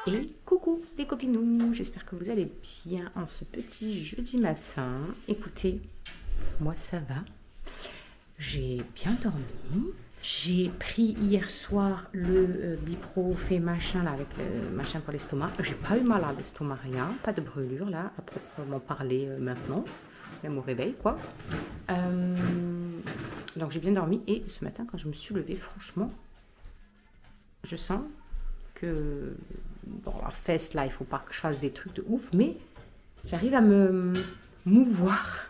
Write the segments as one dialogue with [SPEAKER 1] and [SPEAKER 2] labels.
[SPEAKER 1] Et coucou les copinous, j'espère que vous allez bien en ce petit jeudi matin. Écoutez, moi ça va, j'ai bien dormi. J'ai pris hier soir le Bipro fait machin là avec le machin pour l'estomac. J'ai pas eu mal à l'estomac, rien, pas de brûlure là, à proprement parler maintenant, même au réveil quoi. Donc j'ai bien dormi et ce matin quand je me suis levée, franchement, je sens que dans la fesse là, il faut pas que je fasse des trucs de ouf, mais j'arrive à me mouvoir.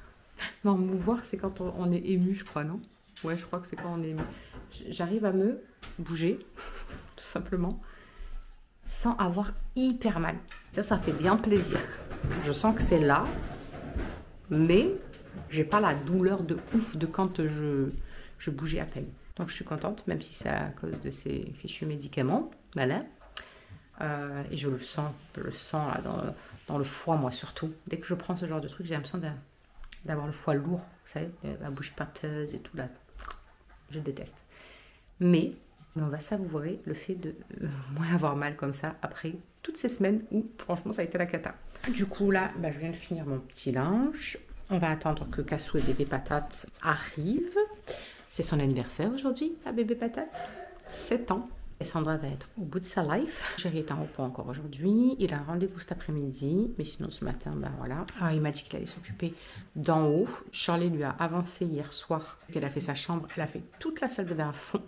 [SPEAKER 1] Non, mouvoir c'est quand on est ému, je crois, non? Ouais, je crois que c'est quand on est ému. J'arrive à me bouger, tout simplement, sans avoir hyper mal. Ça fait bien plaisir. Je sens que c'est là, mais j'ai pas la douleur de ouf de quand je bougeais à peine. Donc je suis contente, même si c'est à cause de ces fichus médicaments. Voilà. Et je le sens là, dans le foie, moi surtout. Dès que je prends ce genre de truc, j'ai l'impression d'avoir le foie lourd, vous savez, la bouche pâteuse et tout là. Je déteste. Mais on va savourer le fait de moins avoir mal comme ça après toutes ces semaines où franchement ça a été la cata. Du coup là, je viens de finir mon petit linge. On va attendre que Cassou et bébé patate arrivent. C'est son anniversaire aujourd'hui, la bébé patate. 7 ans. Et Sandra va être au bout de sa life. Chéri est en repos encore aujourd'hui. Il a un rendez-vous cet après-midi. Mais sinon, ce matin, voilà. Alors, il m'a dit qu'il allait s'occuper d'en haut. Shirley lui a avancé hier soir qu'elle a fait sa chambre. Elle a fait toute la salle de bain à fond.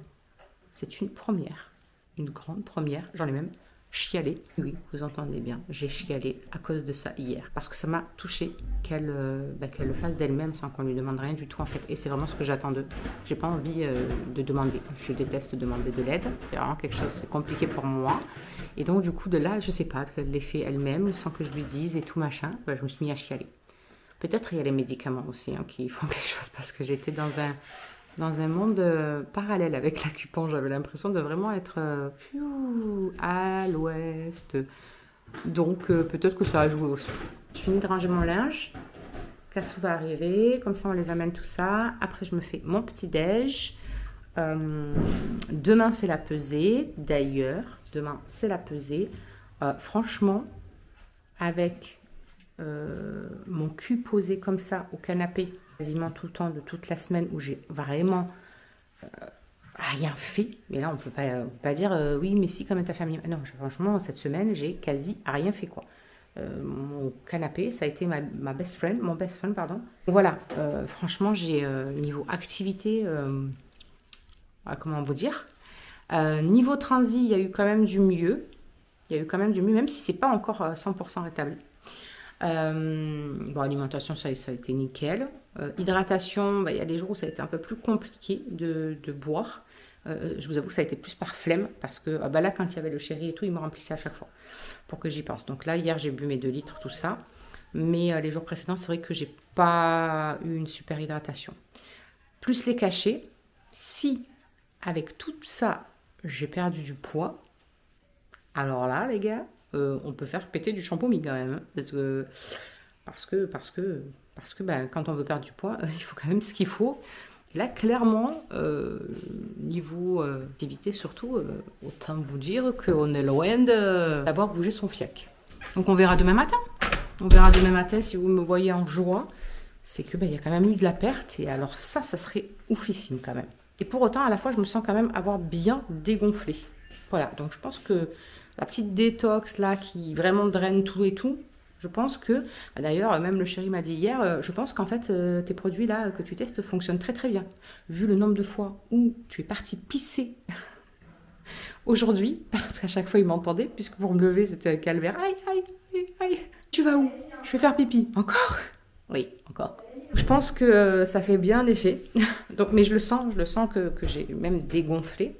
[SPEAKER 1] C'est une première. Une grande première. J'en ai même chialé. Oui, vous entendez bien. J'ai chialé à cause de ça hier. Parce que ça m'a touchée qu'elle le fasse d'elle-même sans qu'on lui demande rien du tout en fait. Et c'est vraiment ce que j'attends d'eux. J'ai pas envie de demander. Je déteste demander de l'aide. C'est vraiment quelque chose de compliqué pour moi. Et donc du coup de là, je sais pas, qu'elle l'ait fait elle-même sans que je lui dise et tout machin. Je me suis mis à chialer. Peut-être il y a les médicaments aussi qui font quelque chose parce que j'étais dans un monde parallèle avec l'acupuncture. J'avais l'impression de vraiment être à l'ouest. Donc peut-être que ça a joué aussi. Je finis de ranger mon linge. Cassou va arriver. Comme ça, on les amène tout ça. Après, je me fais mon petit-déj. Demain, c'est la pesée. D'ailleurs, demain, c'est la pesée. Franchement, avec mon cul posé comme ça au canapé, quasiment tout le temps de toute la semaine où j'ai vraiment rien fait. Mais là, on peut pas dire oui, mais si, comme ta famille. Non, franchement, cette semaine, j'ai quasi rien fait quoi. Mon canapé, ça a été mon best friend, pardon. Voilà, franchement, j'ai niveau activité, comment vous dire, niveau transi, il y a eu quand même du mieux. Même si c'est pas encore 100% rétabli. Alimentation, ça a été nickel. Hydratation, il y a des jours où ça a été un peu plus compliqué de boire. Je vous avoue que ça a été plus par flemme parce que là, quand il y avait le chéri et tout, il me remplissait à chaque fois pour que j'y pense. Donc là, hier, j'ai bu mes 2 litres, tout ça. Mais les jours précédents, c'est vrai que j'ai pas eu une super hydratation. Plus les cachets, si avec tout ça, j'ai perdu du poids, alors là, les gars, on peut faire péter du shampoing quand même. Parce que quand on veut perdre du poids, il faut quand même ce qu'il faut. Là, clairement, niveau activité surtout, autant vous dire qu'on est loin d'avoir bougé son fiac. Donc on verra demain matin. Si vous me voyez en joie, c'est que y a quand même eu de la perte. Et alors ça serait oufissime quand même. Et pour autant, à la fois, je me sens quand même avoir bien dégonflé. Voilà, donc je pense que la petite détox là qui vraiment draine tout et tout, je pense que, d'ailleurs, même le chéri m'a dit hier, je pense qu'en fait, tes produits là que tu testes fonctionnent très très bien. Vu le nombre de fois où tu es parti pisser aujourd'hui, parce qu'à chaque fois il m'entendait, puisque pour me lever c'était un calvaire. Aïe. Tu vas où? Je vais faire pipi. Encore? Oui, encore. Je pense que ça fait bien effet. Donc, mais je le sens que j'ai même dégonflé.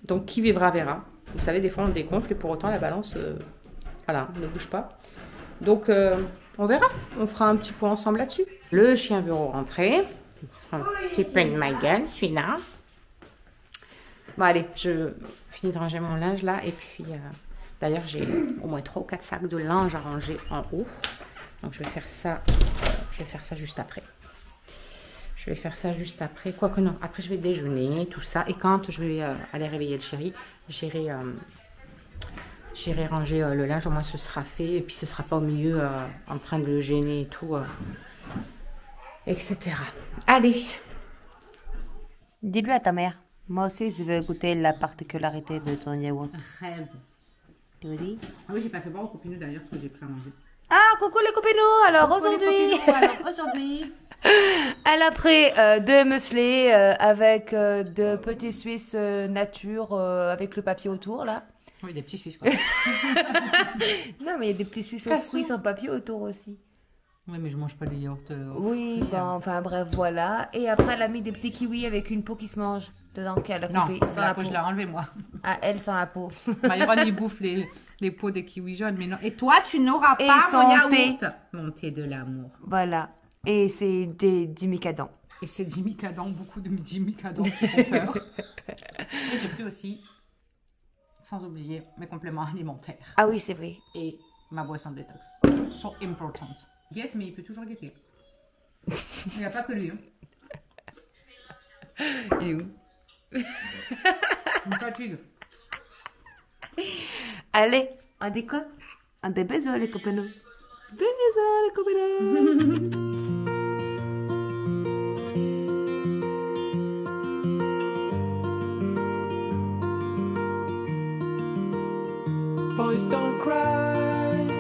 [SPEAKER 1] Donc qui vivra verra. Vous savez, des fois on dégonfle et pour autant la balance ne bouge pas. Donc on verra, on fera un petit point ensemble là-dessus. Le chien veut rentrer. Un petit peu de ma gueule, celui-là. Bon allez, je finis de ranger mon linge là. Et puis d'ailleurs j'ai au moins 3 ou 4 sacs de linge à ranger en haut. Donc je vais faire ça juste après. Quoique non, après je vais déjeuner, tout ça. Et quand je vais aller réveiller le chéri, j'irai J'irai ranger le linge, au moins ce sera fait. Et puis ce sera pas au milieu en train de le gêner et tout, etc. Allez.
[SPEAKER 2] Dis-lui à ta mère. Moi aussi, je veux goûter la particularité de ton yaourt.
[SPEAKER 1] Rêve.
[SPEAKER 2] Tu me dis?
[SPEAKER 1] Ah oui, j'ai pas fait boire aux copines d'ailleurs parce que j'ai pris à manger.
[SPEAKER 2] Ah, coucou les copinous. Alors aujourd'hui, elle a pris deux muesli avec de petits Suisses nature avec le papier autour là.
[SPEAKER 1] Oui, des petits Suisses quoi.
[SPEAKER 2] Non, mais il y a des petits Suisses aux fruits sans papier autour aussi.
[SPEAKER 1] Oui, mais je mange pas des yaourts.
[SPEAKER 2] Oui, bon, enfin bref, voilà. Et après, elle a mis des petits kiwis avec une peau qui se mange dedans qu'elle a coupé.
[SPEAKER 1] Non,
[SPEAKER 2] sans la peau.
[SPEAKER 1] je l'ai enlevé moi.
[SPEAKER 2] Ah, elle sans la peau.
[SPEAKER 1] Myron, il bouffe les peaux des kiwis jaunes, mais non. Et toi, tu n'auras
[SPEAKER 2] Et
[SPEAKER 1] pas
[SPEAKER 2] son
[SPEAKER 1] mon yaourt.
[SPEAKER 2] thé.
[SPEAKER 1] Mon thé de l'amour.
[SPEAKER 2] Voilà. Et c'est du micadon.
[SPEAKER 1] Et c'est Dimicadon, beaucoup de Dimicadon qui font peur. Et j'ai pris aussi, sans oublier, mes compléments alimentaires.
[SPEAKER 2] Ah oui, c'est vrai.
[SPEAKER 1] Et ma boisson de détox. So important. Guette, mais il peut toujours guetter. Il n'y a pas que lui. Hein.
[SPEAKER 2] Il est où?
[SPEAKER 1] Une fatigue.
[SPEAKER 2] Allez, on dit quoi? On dit bisous les copains. Bisous les copains.
[SPEAKER 3] Boys don't cry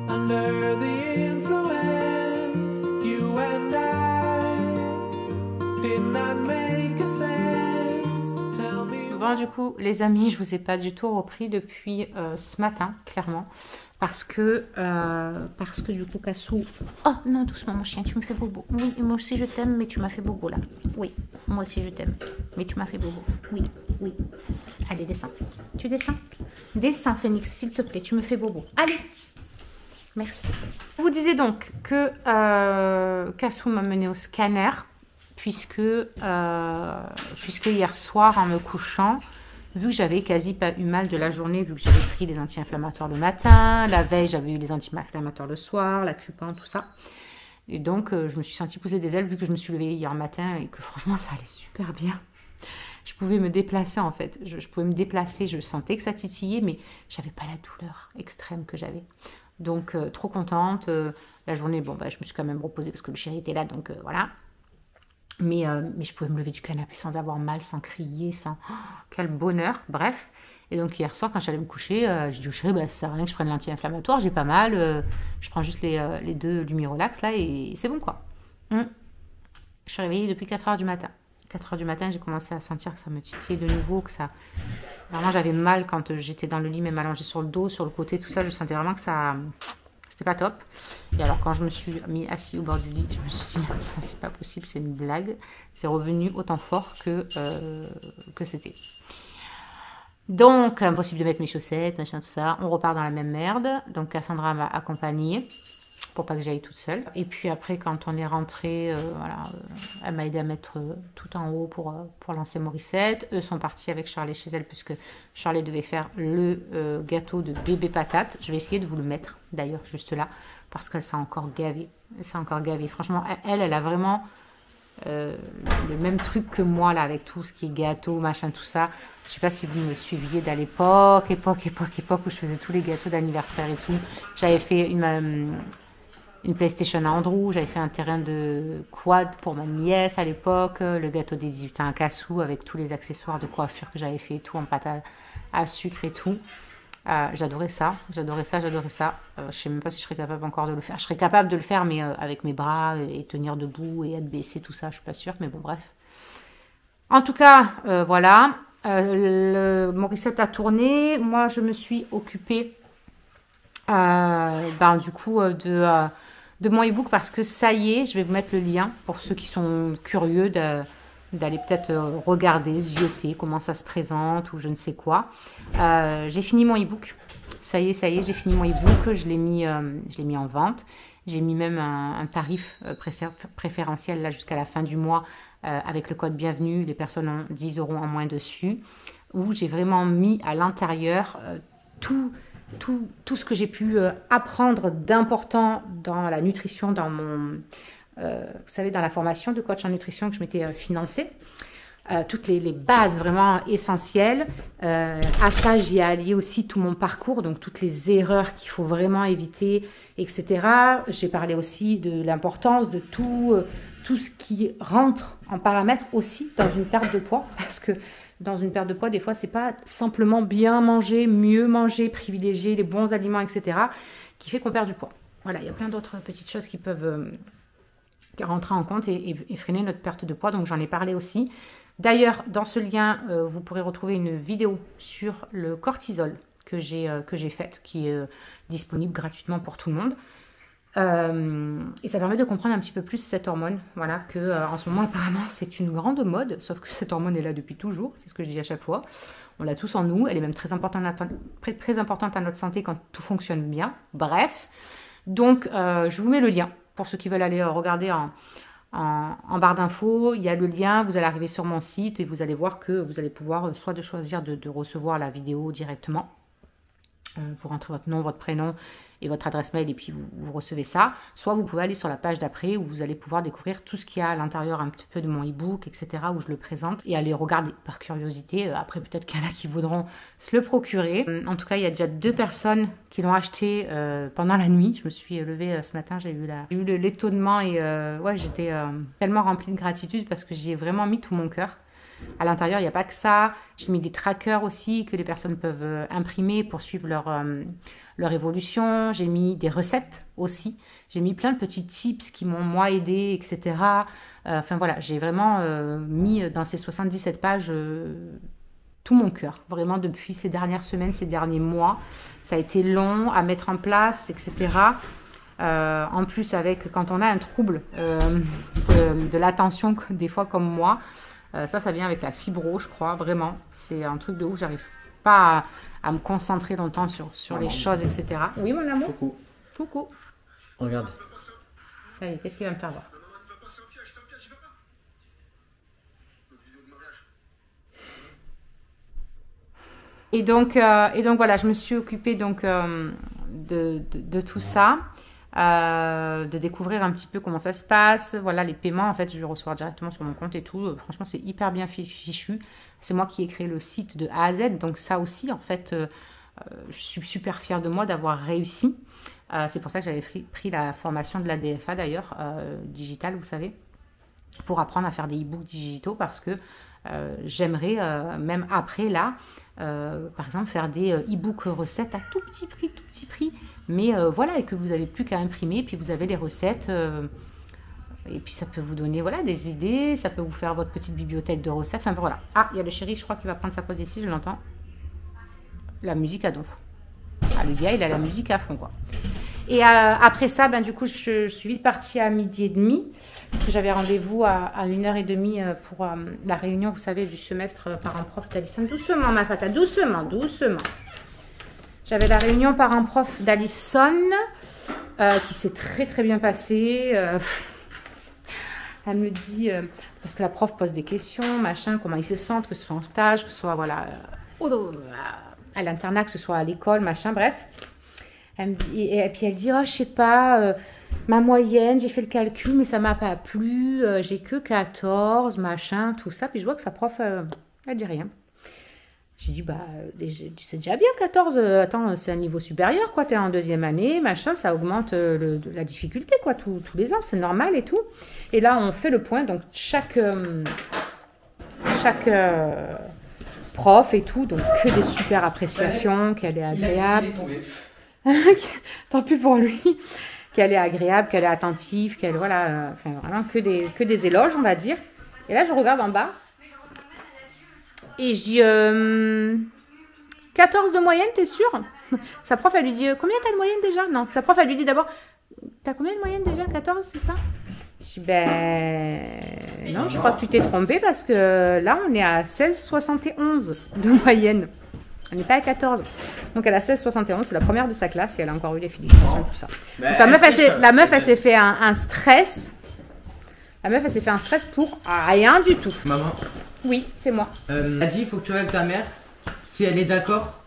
[SPEAKER 3] under the influence. You and I did not make a sense. Tell me.
[SPEAKER 1] Bon, du coup, les amis, je vous ai pas du tout repris depuis ce matin, clairement. Parce que du coup, Cassou... Oh non, doucement, mon chien, tu me fais bobo. Oui, moi aussi je t'aime, mais tu m'as fait bobo là. Oui, moi aussi je t'aime, mais tu m'as fait bobo. Oui, oui. Allez, descends. Tu descends? Descends, Phoenix, s'il te plaît, tu me fais bobo. Allez. Merci. Je vous disais donc que Cassou m'a mené au scanner, puisque hier soir, en me couchant, vu que j'avais quasi pas eu mal de la journée, vu que j'avais pris les anti-inflammatoires le matin, la veille j'avais eu les anti-inflammatoires le soir, la Cupin, tout ça. Et donc je me suis sentie pousser des ailes vu que je me suis levée hier matin et que franchement ça allait super bien. Je pouvais me déplacer en fait, je pouvais me déplacer, je sentais que ça titillait, mais j'avais pas la douleur extrême que j'avais. Donc trop contente. La journée, bon bah je me suis quand même reposée parce que le chéri était là, donc voilà. Mais je pouvais me lever du canapé sans avoir mal, sans crier, sans... Oh, quel bonheur, bref. Et donc hier soir, quand j'allais me coucher, j'ai dit au chéri, bah, ça sert à rien que je prenne l'anti-inflammatoire, j'ai pas mal, je prends juste les deux Lumirolax là et c'est bon quoi. Je suis réveillée depuis 4h du matin. 4h du matin, j'ai commencé à sentir que ça me titillait de nouveau, que ça... Vraiment, j'avais mal quand j'étais dans le lit, même allongée sur le dos, sur le côté, tout ça, je sentais vraiment que ça... C'était pas top. Et alors, quand je me suis mis assis au bord du lit, je me suis dit, c'est pas possible, c'est une blague. C'est revenu autant fort que c'était. Donc, impossible de mettre mes chaussettes, machin, tout ça. On repart dans la même merde. Donc, Cassandra m'a accompagnée pour pas que j'aille toute seule. Et puis après, quand on est rentré, voilà, elle m'a aidé à mettre tout en haut pour lancer Morissette. Eux sont partis avec Charlie chez elle, puisque Charlie devait faire le gâteau de bébé patate. Je vais essayer de vous le mettre, d'ailleurs, juste là, parce qu'elle s'est encore gavée. Elle s'est encore gavée. Franchement, elle a vraiment le même truc que moi, là, avec tout ce qui est gâteau, machin, tout ça. Je sais pas si vous me suiviez d'à l'époque, où je faisais tous les gâteaux d'anniversaire et tout. J'avais fait une PlayStation à Andrew, j'avais fait un terrain de quad pour ma nièce à l'époque, le gâteau des 18 ans à Cassou avec tous les accessoires de coiffure que j'avais fait et tout, en pâte à sucre et tout. J'adorais ça. Je sais même pas si je serais capable encore de le faire. Je serais capable de le faire, mais avec mes bras et tenir debout et être baissé, tout ça, je suis pas sûre, mais bon, bref. En tout cas, voilà. Morissette a tourné. Moi, je me suis occupée du coup de mon e-book parce que ça y est, je vais vous mettre le lien pour ceux qui sont curieux d'aller peut-être regarder, zioter comment ça se présente ou je ne sais quoi. J'ai fini mon e-book. Ça y est, j'ai fini mon e-book. Je l'ai mis en vente. J'ai mis même un tarif préférentiel là jusqu'à la fin du mois avec le code bienvenue. Les personnes ont 10 € en moins dessus. Où j'ai vraiment mis à l'intérieur tout ce que j'ai pu apprendre d'important dans la nutrition, dans mon, vous savez, dans la formation de coach en nutrition que je m'étais financée. toutes les bases vraiment essentielles. À ça, j'y ai allié aussi tout mon parcours, donc toutes les erreurs qu'il faut vraiment éviter, etc. J'ai parlé aussi de l'importance de tout ce qui rentre en paramètre aussi dans une perte de poids, parce que dans une perte de poids, des fois, c'est pas simplement bien manger, mieux manger, privilégier les bons aliments, etc., qui fait qu'on perd du poids. Voilà, il y a plein d'autres petites choses qui peuvent rentrer en compte et freiner notre perte de poids, donc j'en ai parlé aussi. D'ailleurs, dans ce lien, vous pourrez retrouver une vidéo sur le cortisol que j'ai faite, qui est disponible gratuitement pour tout le monde. Et ça permet de comprendre un petit peu plus cette hormone, voilà, que en ce moment apparemment c'est une grande mode, sauf que cette hormone est là depuis toujours, c'est ce que je dis à chaque fois. On l'a tous en nous, elle est même très importante à notre santé quand tout fonctionne bien. Bref, donc je vous mets le lien pour ceux qui veulent aller regarder en barre d'infos. Il y a le lien, vous allez arriver sur mon site et vous allez voir que vous allez pouvoir soit de choisir de recevoir la vidéo directement. Vous rentrez votre nom, votre prénom et votre adresse mail et puis vous recevez ça. Soit vous pouvez aller sur la page d'après où vous allez pouvoir découvrir tout ce qu'il y a à l'intérieur un petit peu de mon e-book, etc. où je le présente et aller regarder par curiosité. Après, peut-être qu'il y en a qui voudront se le procurer. En tout cas, il y a déjà 2 personnes qui l'ont acheté pendant la nuit. Je me suis levée ce matin, j'ai eu l'étonnement et ouais, j'étais tellement remplie de gratitude parce que j'y ai vraiment mis tout mon cœur. À l'intérieur, il n'y a pas que ça. J'ai mis des trackers aussi que les personnes peuvent imprimer pour suivre leur évolution. J'ai mis des recettes aussi. J'ai mis plein de petits tips qui m'ont, moi, aidé, etc. Enfin, voilà, j'ai vraiment mis dans ces 77 pages tout mon cœur. Vraiment, depuis ces dernières semaines, ces derniers mois. Ça a été long à mettre en place, etc. En plus, quand on a un trouble de l'attention, des fois comme moi, ça vient avec la fibro, je crois, vraiment. C'est un truc de ouf, j'arrive pas à me concentrer longtemps sur les choses, etc. Oui, mon amour. Coucou.
[SPEAKER 4] Regarde.
[SPEAKER 1] Ça y est, qu'est-ce qu'il va me faire voir? Et donc voilà, je me suis occupée donc, de tout ça. De découvrir un petit peu comment ça se passe. Voilà, les paiements, en fait, je vais recevoir directement sur mon compte et tout. Franchement, c'est hyper bien fichu. C'est moi qui ai créé le site de A à Z. Donc ça aussi, en fait, je suis super fière de moi d'avoir réussi. C'est pour ça que j'avais pris la formation de la DFA, d'ailleurs, digitale, vous savez, pour apprendre à faire des e-books digitaux parce que j'aimerais, même après, là, par exemple, faire des e-books recettes à tout petit prix. Mais voilà, et que vous n'avez plus qu'à imprimer, puis vous avez les recettes. Et puis ça peut vous donner voilà, des idées, ça peut vous faire votre petite bibliothèque de recettes. Enfin voilà. Ah, il y a le chéri, je crois qu'il va prendre sa pause ici, je l'entends. La musique à donf. Ah, le gars, il a la musique à fond, quoi. Et après ça, ben, du coup, je suis vite partie à 12h30, parce que j'avais rendez-vous à 1h30 pour la réunion, vous savez, du semestre parent-prof d'Alison. Doucement, ma patate, doucement. J'avais la réunion parent-prof d'Alison, qui s'est très, très bien passée. Elle me dit, parce que la prof pose des questions, machin, comment ils se sentent, que ce soit en stage, que ce soit, voilà, à l'internat, que ce soit à l'école, machin, bref. Elle me dit, et puis elle dit, oh, je sais pas, ma moyenne, j'ai fait le calcul, mais ça m'a pas plu, j'ai que 14, machin, tout ça. Puis je vois que sa prof, elle dit rien. J'ai dit, bah, c'est déjà bien 14, attends, c'est un niveau supérieur, quoi, t'es en 2e année, machin, ça augmente la difficulté, quoi, tous les ans, c'est normal et tout. Et là, on fait le point, donc chaque prof et tout, donc que des super appréciations, qu'elle est agréable. Tant pis pour lui. Qu'elle est agréable, qu'elle est attentive, qu'elle, voilà, enfin, vraiment que des éloges, on va dire. Et là, je regarde en bas. Et je dis, 14 de moyenne, t'es sûre? Sa prof, elle lui dit, combien t'as de moyenne déjà? Non, sa prof, elle lui dit d'abord, t'as combien de moyenne déjà? 14, c'est ça? Je dis, ben, non, je crois que tu t'es trompée parce que là, on est à 16,71 de moyenne. On n'est pas à 14. Donc, elle a 16,71, c'est la première de sa classe et elle a encore eu les félicitations, tout ça. Donc, la meuf, elle s'est fait un stress. La meuf, elle s'est fait un stress pour rien du tout.
[SPEAKER 4] Maman.
[SPEAKER 1] Oui, c'est moi.
[SPEAKER 4] Elle a dit, il faut que tu regardes ta mère, si elle est d'accord,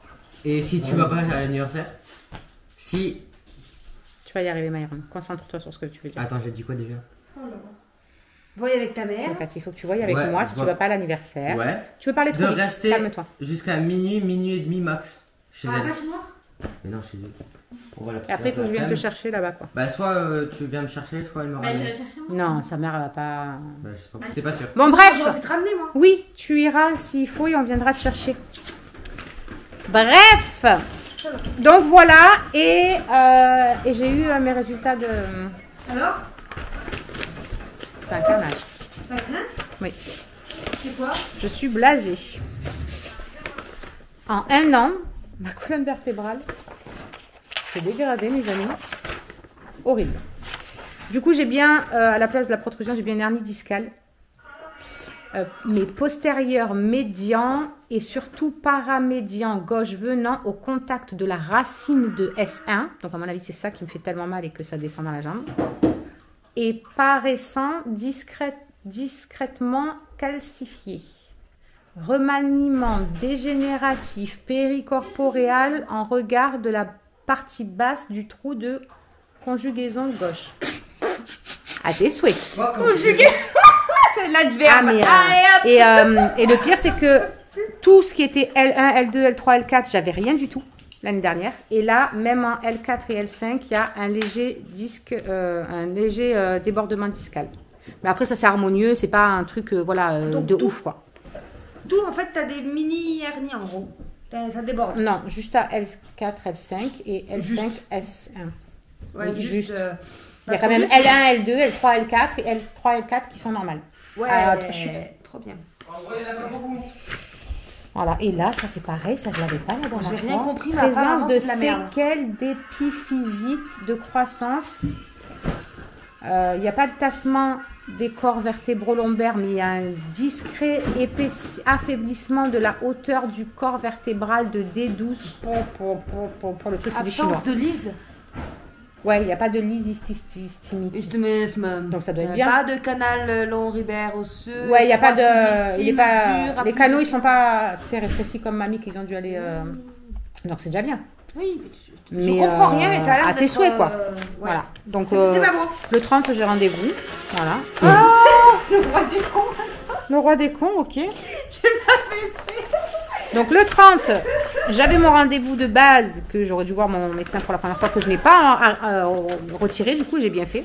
[SPEAKER 4] et si tu vas pas à l'anniversaire. Si... Tu
[SPEAKER 1] vas y arriver, Myron. Concentre-toi sur ce que tu veux dire.
[SPEAKER 4] Attends, j'ai dit quoi déjà?
[SPEAKER 2] Voyez avec ta mère.
[SPEAKER 1] Donc, il faut que tu voyes avec
[SPEAKER 4] Ouais,
[SPEAKER 1] moi si tu vas pas à l'anniversaire.
[SPEAKER 4] Ouais.
[SPEAKER 1] Tu veux parler trop
[SPEAKER 4] De
[SPEAKER 1] vite,
[SPEAKER 4] rester
[SPEAKER 1] calme-toi.
[SPEAKER 4] jusqu'à minuit, minuit et demi max. Chez
[SPEAKER 2] Ah,
[SPEAKER 4] elle.
[SPEAKER 2] pas chez moi.
[SPEAKER 4] Mais non, chez elle. On va la
[SPEAKER 1] Et après, il faut que je vienne te chercher là-bas, quoi.
[SPEAKER 4] Bah, soit tu viens me chercher, soit elle me ramène.
[SPEAKER 1] Non, sa mère, elle va pas...
[SPEAKER 4] Bah, je sais pas. T'es pas sûr.
[SPEAKER 1] Bon, bref.
[SPEAKER 2] J'aurais pu te ramener, moi.
[SPEAKER 1] Oui, tu iras s'il faut et on viendra te chercher. Bref. Donc, voilà. Et j'ai eu mes résultats de...
[SPEAKER 2] Alors,
[SPEAKER 1] C'est un carnage.
[SPEAKER 2] ça craint?
[SPEAKER 1] Oui.
[SPEAKER 2] C'est quoi?
[SPEAKER 1] Je suis blasée. En un an, ma colonne vertébrale s'est dégradée, mes amis. Horrible. Du coup, j'ai bien, à la place de la protrusion, j'ai bien une hernie discale. Mes postérieurs médians et surtout paramédian gauche venant au contact de la racine de S1. Donc, à mon avis, c'est ça qui me fait tellement mal et que ça descend dans la jambe. Et paraissant discrètement calcifié. Remaniement dégénératif péricorporéal en regard de la partie basse du trou de conjugaison gauche. À tes souhaits.
[SPEAKER 2] C'est l'adverbe.
[SPEAKER 1] Et le pire, c'est que tout ce qui était L1, L2, L3, L4, j'avais rien du tout l'année dernière. Et là, même en L4 et L5, il y a un léger débordement discal. Mais après, ça c'est harmonieux, c'est pas un truc de ouf, quoi.
[SPEAKER 2] Tout, en fait, t'as des mini hernies en gros. Ça déborde.
[SPEAKER 1] Non, juste à L4, L5 et L5,
[SPEAKER 2] Juste.
[SPEAKER 1] S1.
[SPEAKER 2] Ouais,
[SPEAKER 1] Oui,
[SPEAKER 2] juste.
[SPEAKER 1] Il y a quand même L1, L2, L3, L4 et L3, L4 qui sont normales.
[SPEAKER 2] Ouais,
[SPEAKER 1] chut.
[SPEAKER 2] trop bien.
[SPEAKER 1] Voilà, et là, ça c'est pareil, ça je l'avais pas la dernière fois.
[SPEAKER 2] J'ai rien compris, mais
[SPEAKER 1] Présence
[SPEAKER 2] apparemment,
[SPEAKER 1] de
[SPEAKER 2] c'est de la merde.
[SPEAKER 1] séquelles d'épiphysite de croissance. Il n'y a pas de tassement des corps vertébraux lombaires, mais il y a un discret affaiblissement de la hauteur du corps vertébral de D12 pour le truc, c'est du chinois.
[SPEAKER 2] Absence de lise.
[SPEAKER 1] Ouais, il n'y a pas de lysistémie. Donc ça doit être bien.
[SPEAKER 2] Pas de canal long ribère osseux.
[SPEAKER 1] Ouais, il n'y a pas
[SPEAKER 2] trois
[SPEAKER 1] de. Il est pas...
[SPEAKER 2] mesures,
[SPEAKER 1] Les canaux, ils sont pas rétrécis comme mamie qu'ils ont dû aller. Donc c'est déjà bien.
[SPEAKER 2] Oui, je
[SPEAKER 1] Mais,
[SPEAKER 2] comprends rien, mais ça a l'air
[SPEAKER 1] à tes
[SPEAKER 2] d'être,
[SPEAKER 1] souhaits, quoi.
[SPEAKER 2] ouais.
[SPEAKER 1] Voilà. Donc
[SPEAKER 2] C'est pas beau.
[SPEAKER 1] le 30, j'ai rendez-vous. Voilà.
[SPEAKER 2] Le roi des cons.
[SPEAKER 1] Le roi des cons, ok. Donc le 30, j'avais mon rendez-vous de base que j'aurais dû voir mon médecin pour la première fois que je n'ai pas retiré. Du coup, j'ai bien fait.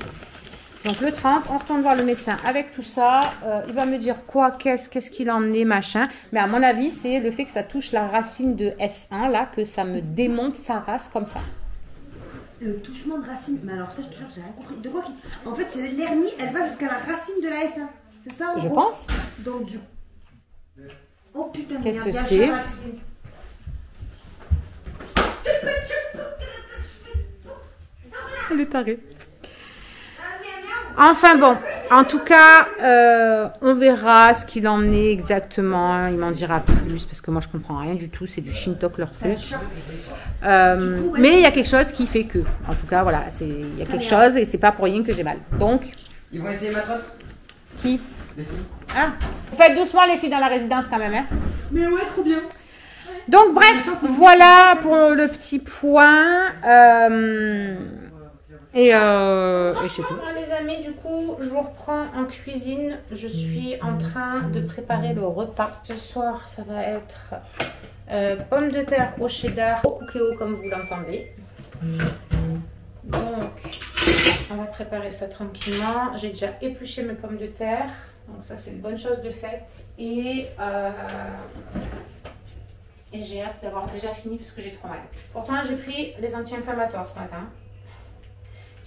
[SPEAKER 1] Donc le 30, on retourne voir le médecin avec tout ça. Il va me dire quoi, qu'est-ce qu'il en est, machin. Mais à mon avis, c'est le fait que ça touche la racine de S1, là, que ça me démonte sa race comme ça.
[SPEAKER 2] Le touchement de racine. Mais alors ça, je te jure, j'ai rien compris. De quoi En fait, c'est l'hernie, elle va jusqu'à la racine de la S1. C'est ça en
[SPEAKER 1] Je
[SPEAKER 2] gros
[SPEAKER 1] pense.
[SPEAKER 2] Donc du... Oh putain,
[SPEAKER 1] Qu'est-ce
[SPEAKER 2] merde,
[SPEAKER 1] que
[SPEAKER 2] il y a un
[SPEAKER 1] c'est
[SPEAKER 2] chat dans la cuisine.
[SPEAKER 1] Elle est tarée. Enfin bon, en tout cas, on verra ce qu'il en est exactement. Il m'en dira plus parce que moi je comprends rien du tout. C'est du Shintok leur truc. Mais il y a quelque chose qui fait que. En tout cas, voilà, il y a quelque chose et c'est pas pour rien que j'ai mal. Donc,
[SPEAKER 4] Ils vont essayer ma trotte?
[SPEAKER 1] qui
[SPEAKER 4] Les filles?
[SPEAKER 1] Ah, faites doucement les filles dans la résidence quand même. Hein.
[SPEAKER 2] Mais ouais, trop bien.
[SPEAKER 1] Donc bref, voilà pour le petit point. Et c'est tout. Les amis, du coup, je vous reprends en cuisine. Je suis en train de préparer le repas. Ce soir, ça va être pommes de terre au cheddar, au cookéo comme vous l'entendez. Donc, on va préparer ça tranquillement. J'ai déjà épluché mes pommes de terre. Donc ça, c'est une bonne chose de faite. Et j'ai hâte d'avoir déjà fini parce que j'ai trop mal. Pourtant, j'ai pris les anti-inflammatoires ce matin.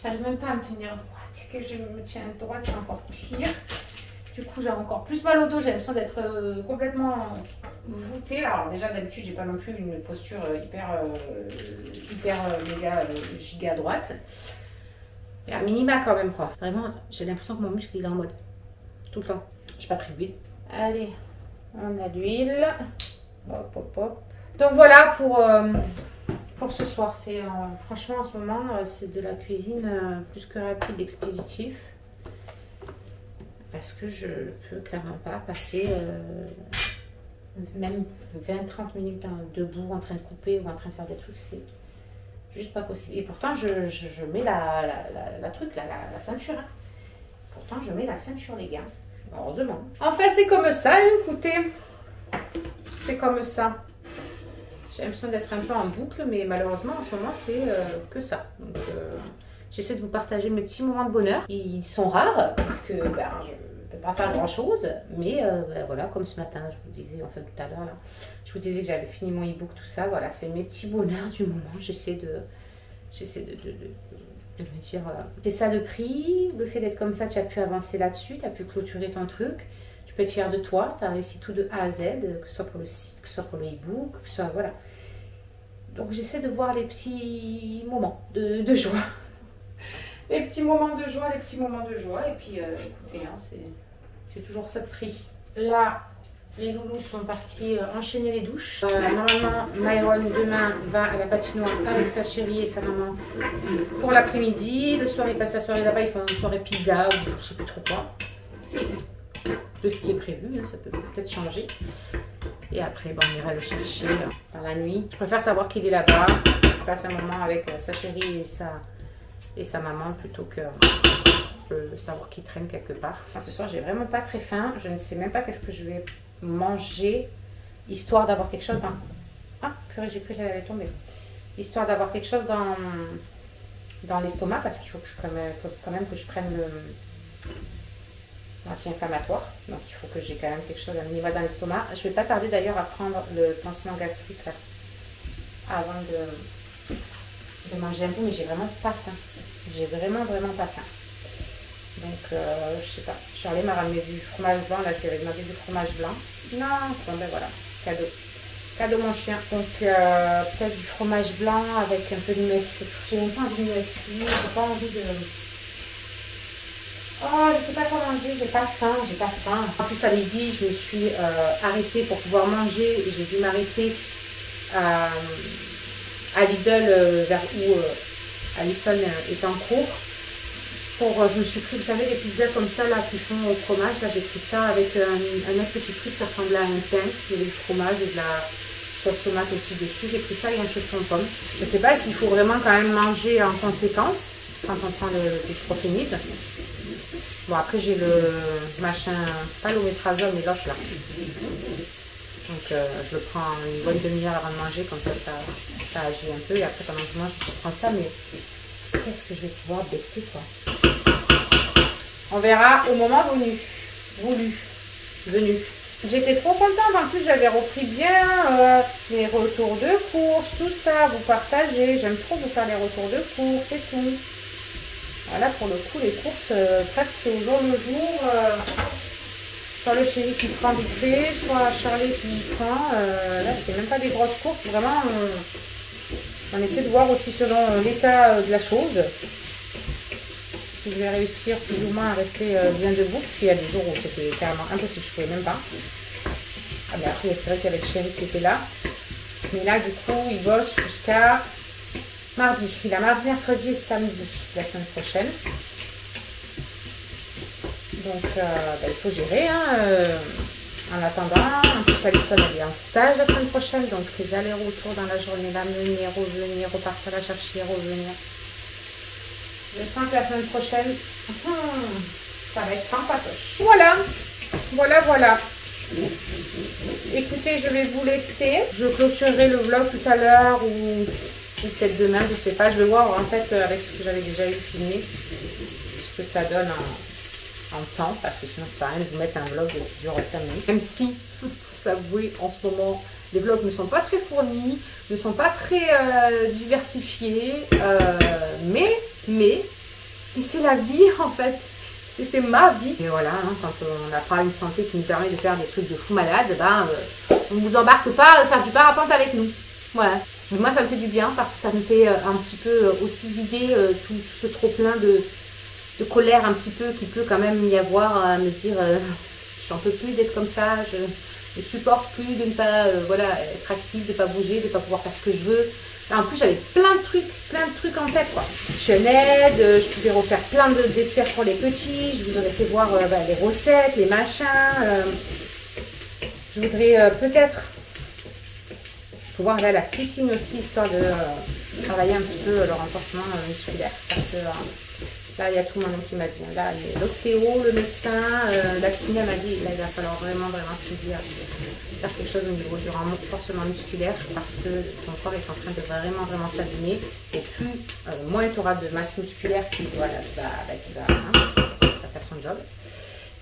[SPEAKER 1] J'arrive même pas à me tenir droite. Et que je me tiens droite, c'est encore pire. Du coup, j'ai encore plus mal au dos. J'ai l'impression d'être complètement voûtée. Alors déjà, d'habitude, j'ai pas non plus une posture hyper méga giga droite. Mais à minima quand même, quoi. Vraiment, j'ai l'impression que mon muscle, il est en mode tout le temps. J'ai pas pris d'huile. Allez, on a l'huile. Hop, hop, hop. Donc voilà pour ce soir. C'est franchement en ce moment c'est de la cuisine plus que rapide, expéditif. Parce que je peux clairement pas passer même 20-30 minutes debout en train de couper ou en train de faire des trucs. C'est juste pas possible. Et pourtant je mets la truc là, la ceinture. Hein. Pourtant, je mets la ceinture, les gars. Heureusement. Enfin, c'est comme ça, écoutez. C'est comme ça. J'ai l'impression d'être un peu en boucle, mais malheureusement, en ce moment, c'est que ça. Donc, j'essaie de vous partager mes petits moments de bonheur. Ils sont rares, parce que ben, je ne peux pas faire grand-chose. Mais ben, voilà, comme ce matin, je vous disais, enfin tout à l'heure, là, je vous disais que j'avais fini mon e-book, tout ça. Voilà, c'est mes petits bonheurs du moment. J'essaie de me dire, c'est ça de prix. Le fait d'être comme ça, tu as pu avancer là-dessus, tu as pu clôturer ton truc. Tu peux être fier de toi, tu as réussi tout de A à Z, que ce soit pour le site, que ce soit pour le e-book, que ce soit, voilà. Donc j'essaie de voir les petits moments de joie. Les petits moments de joie, les petits moments de joie. Et puis, écoutez, hein, c'est toujours ça de prix. Là, les loulous sont partis enchaîner les douches. Normalement, Myron demain va à la patinoire avec sa chérie et sa maman pour l'après-midi. Le soir, ils passent la soirée là-bas, ils font une soirée pizza ou je ne sais plus trop quoi. De ce qui est prévu, hein, ça peut peut-être changer. Et après, bon, on ira le chercher dans la nuit. Je préfère savoir qu'il est là-bas. Il passe un moment avec sa chérie et sa maman plutôt que savoir qu'il traîne quelque part. Enfin, ce soir, j'ai vraiment pas très faim. Je ne sais même pas qu'est-ce que je vais manger, histoire d'avoir quelque chose dans... Ah, purée, j'ai cru que j'allais tomber. Histoire d'avoir quelque chose dans l'estomac, parce qu'il faut quand même que je prenne le anti-inflammatoire. Donc, il faut que j'ai quand même quelque chose à minima dans l'estomac. Je vais pas tarder d'ailleurs à prendre le pansement gastrique là, avant de manger un peu, mais j'ai vraiment pas faim. J'ai vraiment pas faim. Donc, je sais pas. Charlie m'a ramené du fromage blanc. Là, je lui avais demandé du fromage blanc. Non, bon, ben voilà. Cadeau. Cadeau, mon chien. Donc, peut-être du fromage blanc avec un peu de muesli. J'ai même pas envie de muesli. J'ai pas envie de... Oh, je sais pas quoi manger. J'ai pas faim. En plus, à midi, je me suis arrêtée pour pouvoir manger. J'ai dû m'arrêter à Lidl, vers où Alison est en cours. Je me suis pris, vous savez, les pizzas comme ça, là, qui font au fromage. Là, j'ai pris ça avec un autre petit truc, ça ressemblait à un pain. Il y avait du fromage et de la sauce tomate aussi dessus. J'ai pris ça et un chausson de pomme. Je ne sais pas s'il faut vraiment quand même manger en conséquence quand on prend le bisprophénide. Bon, après, j'ai le machin, pas l'oméprazole, mais l'autre là. Donc, je le prends une bonne demi-heure avant de manger, comme ça agit un peu. Et après, pendant que je mange, je prends ça, mais qu'est-ce que je vais pouvoir becter, quoi. On verra au moment venu. J'étais trop contente, en plus j'avais repris bien les retours de courses, tout ça, vous partagez, j'aime trop vous faire les retours de courses et tout. Voilà, pour le coup, les courses, presque c'est au jour le jour, soit le chéri qui prend vite fait, soit Charlie qui prend, là c'est même pas des grosses courses, vraiment, on essaie de voir aussi selon l'état de la chose. Si je vais réussir plus ou moins à rester bien debout, parce qu'il y a des jours où c'était carrément impossible, je ne pouvais même pas. Ah mais après c'est vrai qu'il y avait le chéri qui était là. Mais là du coup il bosse jusqu'à mardi. Il a mardi, mercredi et samedi la semaine prochaine. Donc il faut gérer. En attendant, en plus Alison elle est en stage la semaine prochaine, donc les allers-retours dans la journée, l'amener, revenir, repartir la chercher, revenir. Je sens que la semaine prochaine, ça va être sans patoche. Voilà. Écoutez, je vais vous laisser. Je clôturerai le vlog tout à l'heure ou peut-être demain, je sais pas. Je vais voir en fait avec ce que j'avais déjà eu filmé, ce que ça donne en temps, parce que sinon ça sert à rien de vous mettre un vlog qui dure 5 minutes. Même si, faut s'avouer, en ce moment, les vlogs ne sont pas très fournis, ne sont pas très diversifiés, mais c'est la vie en fait, c'est ma vie. Et voilà, hein, quand on n'a pas une santé qui nous permet de faire des trucs de fou malade, on ne vous embarque pas à faire du parapente avec nous. Voilà. Mais moi ça me fait du bien parce que ça me fait un petit peu aussi vider tout ce trop plein de colère un petit peu qui peut quand même y avoir à me dire j'en peux plus d'être comme ça, je supporte plus de ne pas être active, de ne pas bouger, de ne pas pouvoir faire ce que je veux. Là, en plus j'avais plein de trucs en tête quoi. Je suis en aide, je pouvais refaire plein de desserts pour les petits, je vous aurais fait voir les recettes, les machins. Je voudrais peut-être pouvoir aller à la piscine aussi, histoire de travailler un petit peu le renforcement musculaire. Parce que Là, il y a tout le monde qui m'a dit. Là, l'ostéo, le médecin, la kiné m'a dit, là, il va falloir vraiment s'y dire, faire quelque chose au niveau du renforcement musculaire parce que ton corps est en train de vraiment s'abîmer. Et plus, moins tu auras de masse musculaire qui va faire son job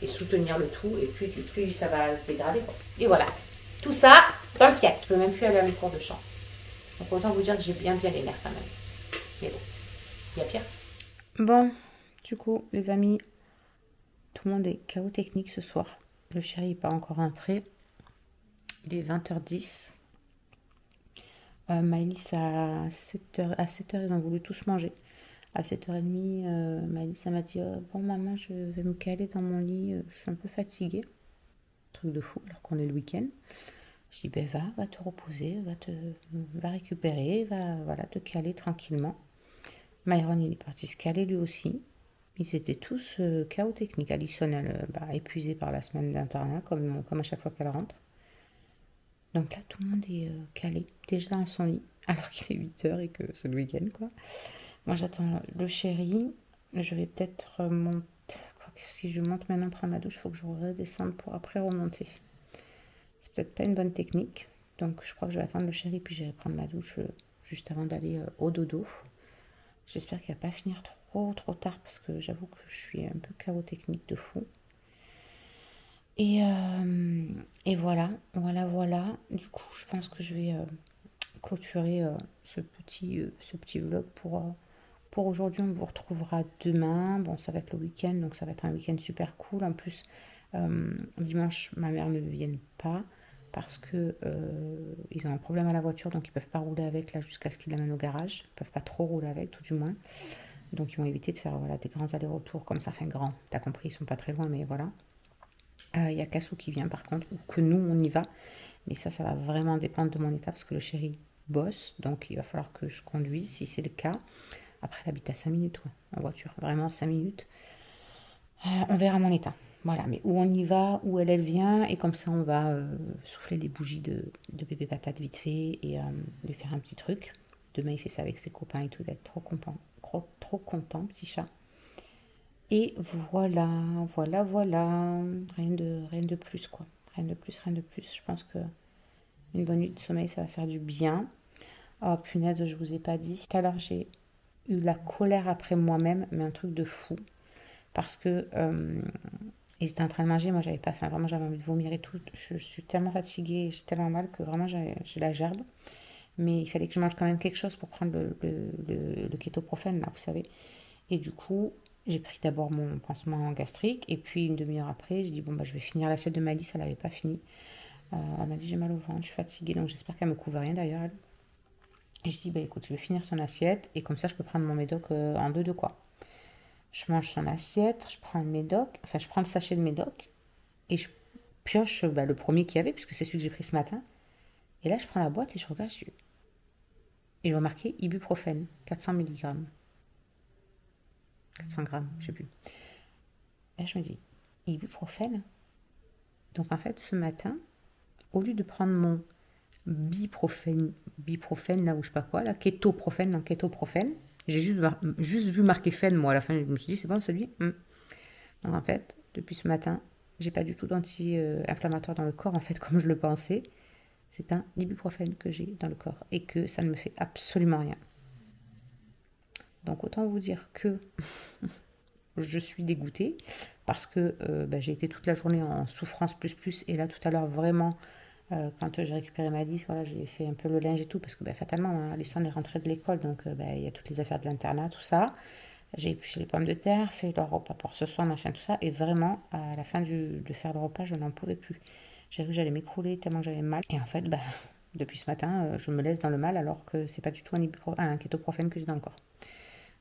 [SPEAKER 1] et soutenir le tout. Et plus ça va se dégrader, quoi. Et voilà. Tout ça dans le fiac. Je peux même plus aller à mes cours de chant. Donc autant vous dire que j'ai bien les nerfs quand même. Mais bon, il y a pire. Bon, du coup, les amis, tout le monde est KO technique ce soir. Le chéri n'est pas encore rentré. Il est 20h10. Maëlys, à 7h, ils ont voulu tous manger. À 7h30, Maëlys, elle m'a dit bon, maman, je vais me caler dans mon lit. Je suis un peu fatiguée. Truc de fou, alors qu'on est le week-end. Je dis ben va te reposer, va récupérer, va te caler tranquillement. Myron, il est parti se caler lui aussi. Ils étaient tous KO technique. Alison, elle, épuisée par la semaine d'internat, comme à chaque fois qu'elle rentre. Donc là, tout le monde est calé, déjà dans son lit, alors qu'il est 8h et que c'est le week-end, quoi. Moi, j'attends le chéri. Je vais peut-être monter. Si je monte maintenant prendre ma douche, il faut que je redescende pour après remonter. C'est peut-être pas une bonne technique. Donc, je crois que je vais attendre le chéri, puis j'irai prendre ma douche juste avant d'aller au dodo. J'espère qu'il va pas finir trop tard, parce que j'avoue que je suis un peu KO technique de fou. Et voilà. Du coup, je pense que je vais clôturer ce petit vlog pour aujourd'hui. On vous retrouvera demain. Bon, ça va être le week-end, donc ça va être un week-end super cool. En plus, dimanche, ma mère ne vient pas parce que ils ont un problème à la voiture, donc ils peuvent pas rouler avec là jusqu'à ce qu'ils l'amènent au garage. Ils peuvent pas trop rouler avec, tout du moins. Donc ils vont éviter de faire des grands allers-retours comme ça. Enfin, grand, t'as compris, ils sont pas très loin, mais voilà. Il y a Cassou qui vient par contre, ou que nous on y va. Mais ça va vraiment dépendre de mon état parce que le chéri bosse, donc il va falloir que je conduise si c'est le cas. Après, elle habite à 5 minutes en voiture, vraiment 5 minutes. On verra mon état. Voilà, mais où on y va, où elle vient, et comme ça on va souffler les bougies de bébé patate vite fait et lui faire un petit truc. Demain il fait ça avec ses copains et tout, il va être trop content, petit chat. Et voilà. Rien de plus, quoi. Rien de plus. Je pense que une bonne nuit de sommeil, ça va faire du bien. Oh punaise, je vous ai pas dit. Tout à l'heure, j'ai eu la colère après moi-même, mais un truc de fou. Parce que ils étaient en train de manger, moi j'avais pas faim. Vraiment, j'avais envie de vomir et tout. Je suis tellement fatiguée, j'ai tellement mal que vraiment j'ai la gerbe. Mais il fallait que je mange quand même quelque chose pour prendre le kétoprophène, là, vous savez. Et du coup, j'ai pris d'abord mon pansement gastrique. Et puis, une demi-heure après, j'ai dit, bon, je vais finir l'assiette de Maëlys, elle n'avait pas fini. Elle m'a dit, j'ai mal au ventre, je suis fatiguée. Donc, j'espère qu'elle ne me couvre rien, d'ailleurs, elle. Et je dis, écoute, je vais finir son assiette. Et comme ça, je peux prendre mon médoc en deux de quoi. Je mange son assiette, je prends le médoc. Enfin, je prends le sachet de médoc. Et je pioche le premier qu'il y avait, puisque c'est celui que j'ai pris ce matin. Et là, je prends la boîte et je regarde. Et je vois marqué ibuprofène, 400 mg. 400 grammes, je sais plus. Et là, je me dis, ibuprofène. Donc, en fait, ce matin, au lieu de prendre mon biprofène, là, ou je sais pas quoi, là, kétoprofène, j'ai juste vu marquer phène, moi, à la fin, je me suis dit, c'est bon, c'est lui. Donc, en fait, depuis ce matin, j'ai pas du tout d'anti-inflammatoire dans le corps, en fait, comme je le pensais. C'est un ibuprofène que j'ai dans le corps et que ça ne me fait absolument rien. Donc autant vous dire que je suis dégoûtée parce que j'ai été toute la journée en souffrance plus et là tout à l'heure vraiment quand j'ai récupéré Maëlys, voilà, j'ai fait un peu le linge et tout parce que fatalement Alison est rentrée de l'école donc il y a toutes les affaires de l'internat, tout ça. J'ai épluché les pommes de terre, fait le repas pour ce soir, machin, tout ça et vraiment à la fin de faire le repas je n'en pouvais plus. J'ai cru que j'allais m'écrouler tellement j'avais mal. Et en fait, depuis ce matin, je me laisse dans le mal alors que c'est pas du tout un kétoprophène que j'ai dans le corps.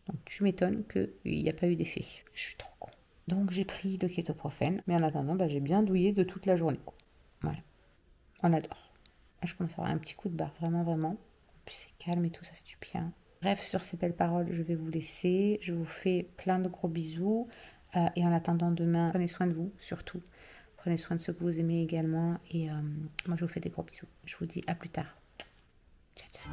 [SPEAKER 1] Donc tu m'étonnes qu'il n'y a pas eu d'effet. Je suis trop con. Donc j'ai pris le kétoprophène. Mais en attendant, j'ai bien douillé de toute la journée. Voilà. On adore. Je peux me faire un petit coup de barre, vraiment. Puis c'est calme et tout, ça fait du bien. Bref, sur ces belles paroles, je vais vous laisser. Je vous fais plein de gros bisous. Et en attendant demain, prenez soin de vous, surtout. Prenez soin de ceux que vous aimez également. Et moi, je vous fais des gros bisous. Je vous dis à plus tard. Ciao.